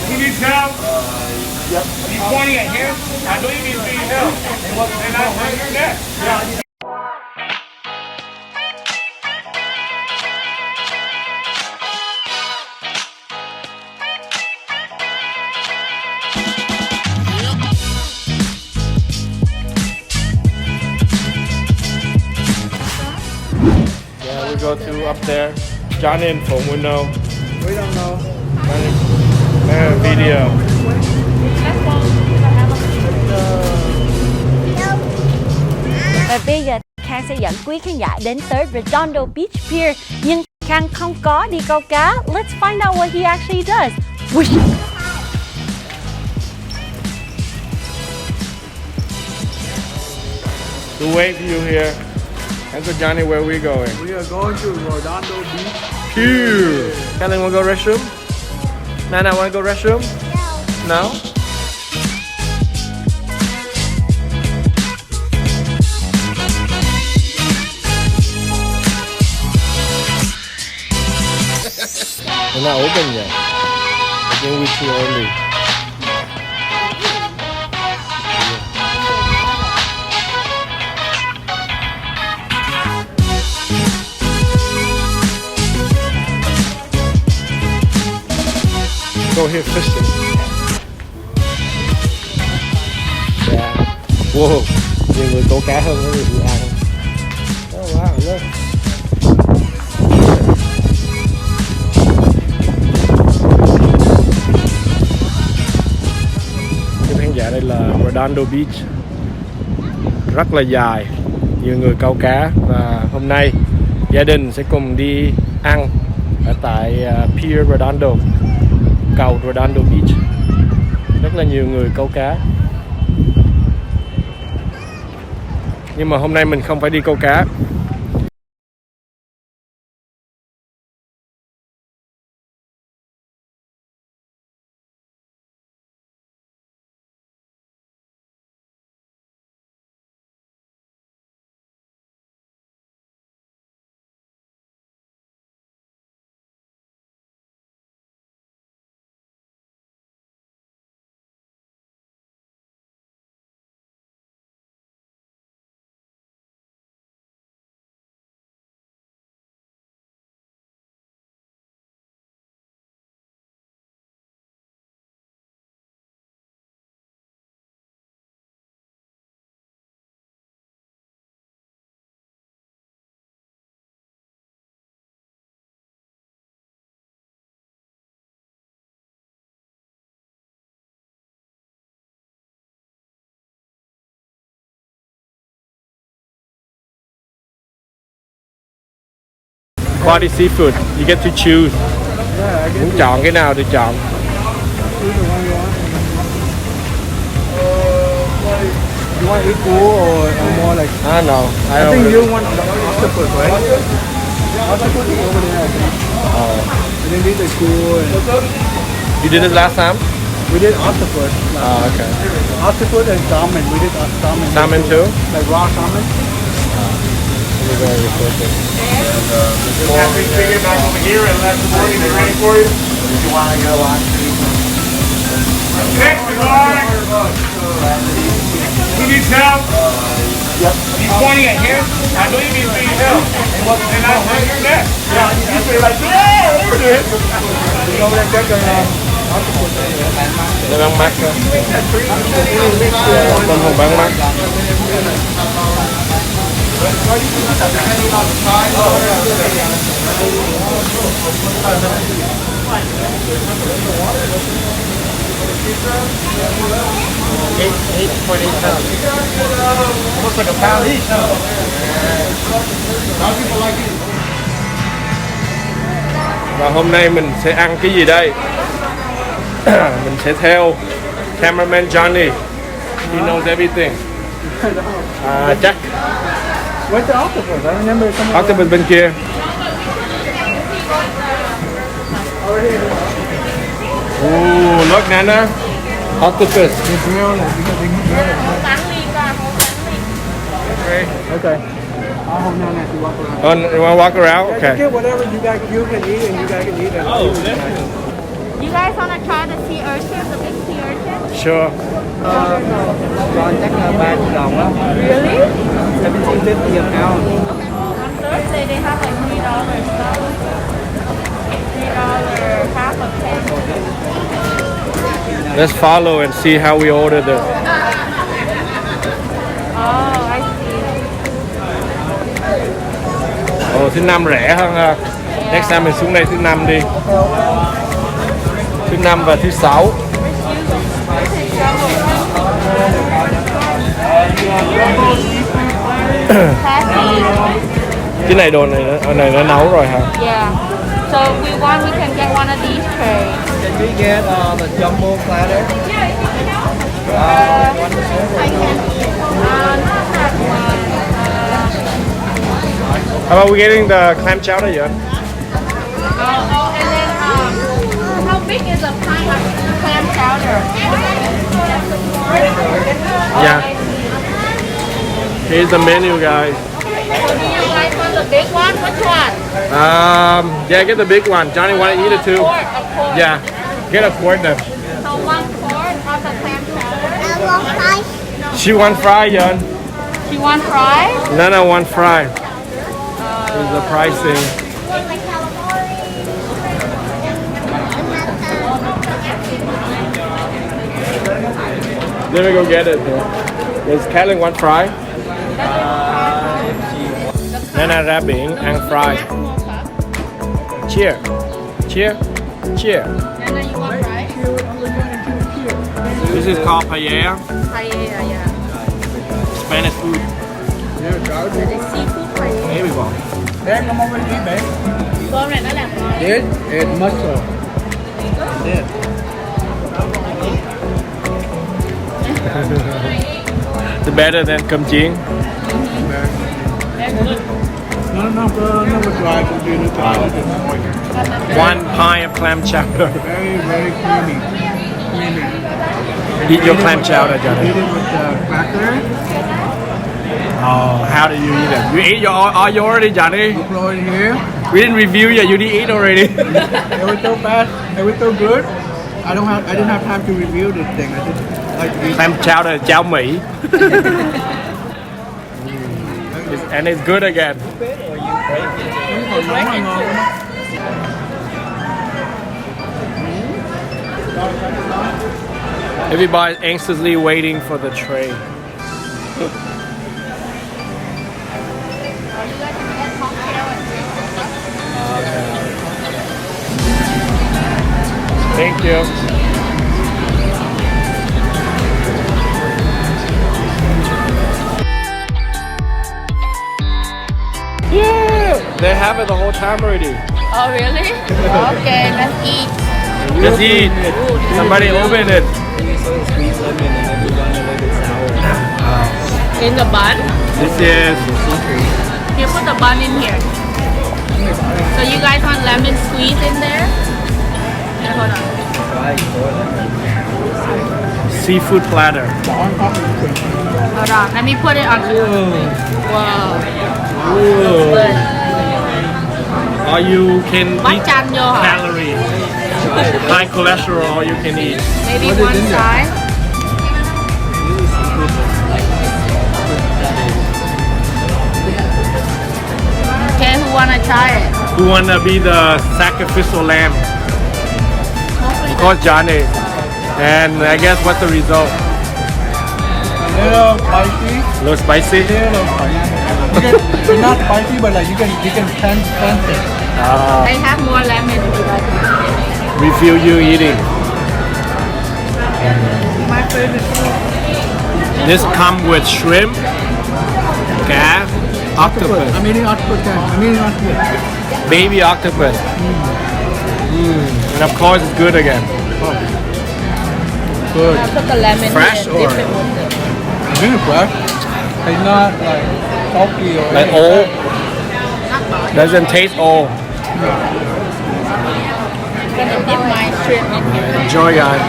He needs help. Yep. He's pointing at him. I believe he's being help. And I'm right here next. Yeah. Yeah, we go to up there. Johnny and Phụng will know. We don't know. Video. Và bây giờ Khang sẽ dẫn quý khán giả đến tới Redondo Beach Pier. Nhưng Khang không có đi câu cá. Let's find out what he actually does. To wait for you here. And so Johnny, where are we going? We are going to Redondo Beach. Pew! Helen, wanna go restroom? Nana, wanna go restroom? No. They're not open yet. I think we're too early. Go here fishing. Yeah. Wow. Nhiều người câu cá hơn những người đi ăn. Oh wow, look. Quý khán giả, đây là Redondo Beach. Rất là dài, nhiều người câu cá và hôm nay gia đình sẽ cùng đi ăn ở tại Pier Redondo, cầu Redondo Beach. Rất là nhiều người câu cá. Nhưng mà hôm nay mình không phải đi câu cá. Quality seafood, you get to choose. Yeah, I Muốn guess. chọn cái nào thì chọn. Choose the one you want. You want equal or more like? I know. I think you want the octopus, right? Octopus is over there, I think. And then these are cool. And You did it last time? we did octopus. Oh, okay. Octopus and salmon. We did salmon. Salmon too? Like raw salmon. Let me go record this. Have we figured back over here and let the morning be ready for you? You want to go on? Next, guard. He needs help. Yep. He's pointing at him. I believe he's being help. And I'm right here next. Yeah. He's like, yeah, over there. You go there, check the octopus. Nó bán mắt đó. Con hồng bán mắt. Eight point eight pounds. Looks like a pound each, huh? How people like it? Và hôm nay mình sẽ ăn cái gì đây? Mình sẽ theo cameraman Johnny. He knows everything. Jack. Where's the octopus? I remember someone. Octopus bên kia. Ooh, look Nana. Octopus. You grill it. You can grill it. Okay. Okay. hold on, now you walk around. Oh, you want to walk around? Yeah, Okay. just get whatever you guys you can eat and you guys can eat. You guys want to try the sea urchin, the big sea urchin? Sure. Còn chắc là 3 triệu đồng đó. Really? 17.50 an hour. On Thursday they have like $3 stuff. $3 half of 10. Let's follow and see how we order the. Oh, I see. Ồ, thứ năm rẻ hơn ha. Next time mình xuống đây thứ năm đi. Thứ năm và thứ sáu. Cái này đồ này nó nấu rồi hả? Yeah. So if we want, we can get one of these trays. Can we get the jumbo platter? I can. Not that one. How about we getting the clam chowder yet? And then, how big is a pint of clam chowder? Yeah. Here's the menu, guys. So do you guys want the big one? Which one? Yeah, get the big one. Johnny, want to eat it too? Quart, a quart. Yeah, get a quart then. So 1 quart of the clam chowder. She want fry, Yon. She want fries? Nana want fry. There's the pricing. Let me go get it. Does Caitlin want fry? Nana Rabbing and fry. Cheer. Cheer. Cheer. Nana, you want fries? This is called paella. Paella, yeah. Spanish food. That is seafood paella. Here we go. Dad, come over here, babe. Cơm này nó làm ngon. This is mussel. This. It's better than cơm chiên. Very good. No, dry. One pint of clam chowder. Very, very creamy. Eat your clam chowder, Johnny. Eat it with the cracker. Oh, how do you eat it? You ate all you already, Johnny? Throw it here. We didn't review yet. You did eat already. It was so fast. It was so good. I didn't have time to review this thing. I just like to eat. Clam chowder, chao Mỹ. And it's good again. Everybody's anxiously waiting for the tray. Thank you. Yeah, they have it the whole time already. Oh, really? Okay, let's eat. Let's eat. Somebody open it. In the bun? This is You put the bun in here. So you guys want lemon squeeze in there? Yeah, hold on. seafood platter. Hold on, let me put it on. Wow. Ooh. Or you can Bắt eat chan vô hả? calories. High cholesterol, or you can eat. Maybe one side. Okay, who wanna try it? Who wanna be the sacrificial lamb? Hopefully Of course, Johnny. And I guess what's the result? A little spicy. A little spicy? Little spicy. It's not spicy, but like you can sense it. they have more lemon if you like. We feel you eating. My favorite. This come with shrimp, crab, octopus, I'm eating octopus. I'm eating octopus. baby octopus. And of course it's good again. Good. I put the lemon Fresh here, or- dip it with it. It's really fresh. It's not like salty or Like anything. old. Doesn't taste old. I'm gonna dip my shrimp in here. Enjoy, guys.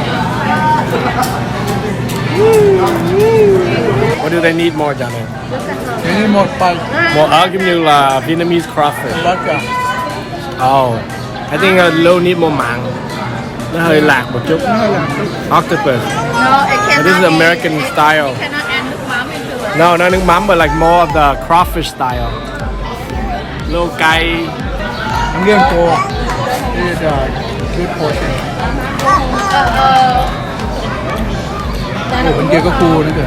What do they need more, Johnny? Look at her. Cái này một bài Một giống như là Vietnamese crawfish. tất cả. Oh, I think a little need more mạng. Nó hơi lạc một chút. Octopus. No, it But this is cannot. American style. Cannot add nước mắm into it. No, not nước mắm, but like more of the crawfish style. Little cay. I'm getting full. This is a good portion. Ủa, bên kia có cua nữa kìa.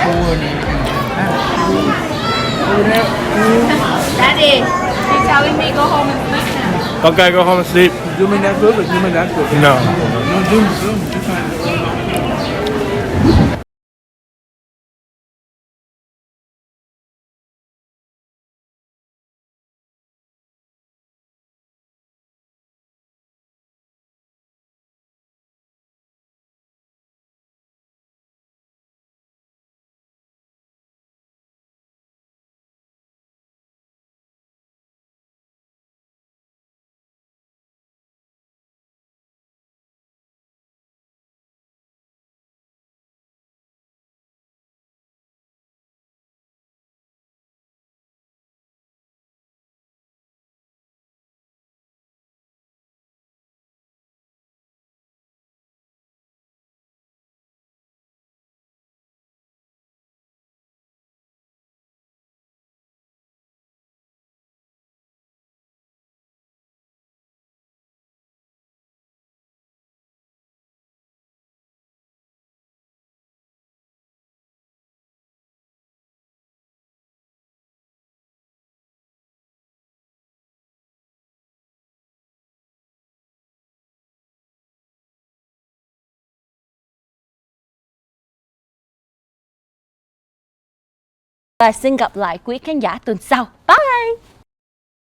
Cua này. Cua đấy. Daddy, she's telling me go home and sleep now. Okay, go home and sleep. You mean that good or you mean that good? No. No, zoom. Just fine. Và xin gặp lại quý khán giả tuần sau. Bye!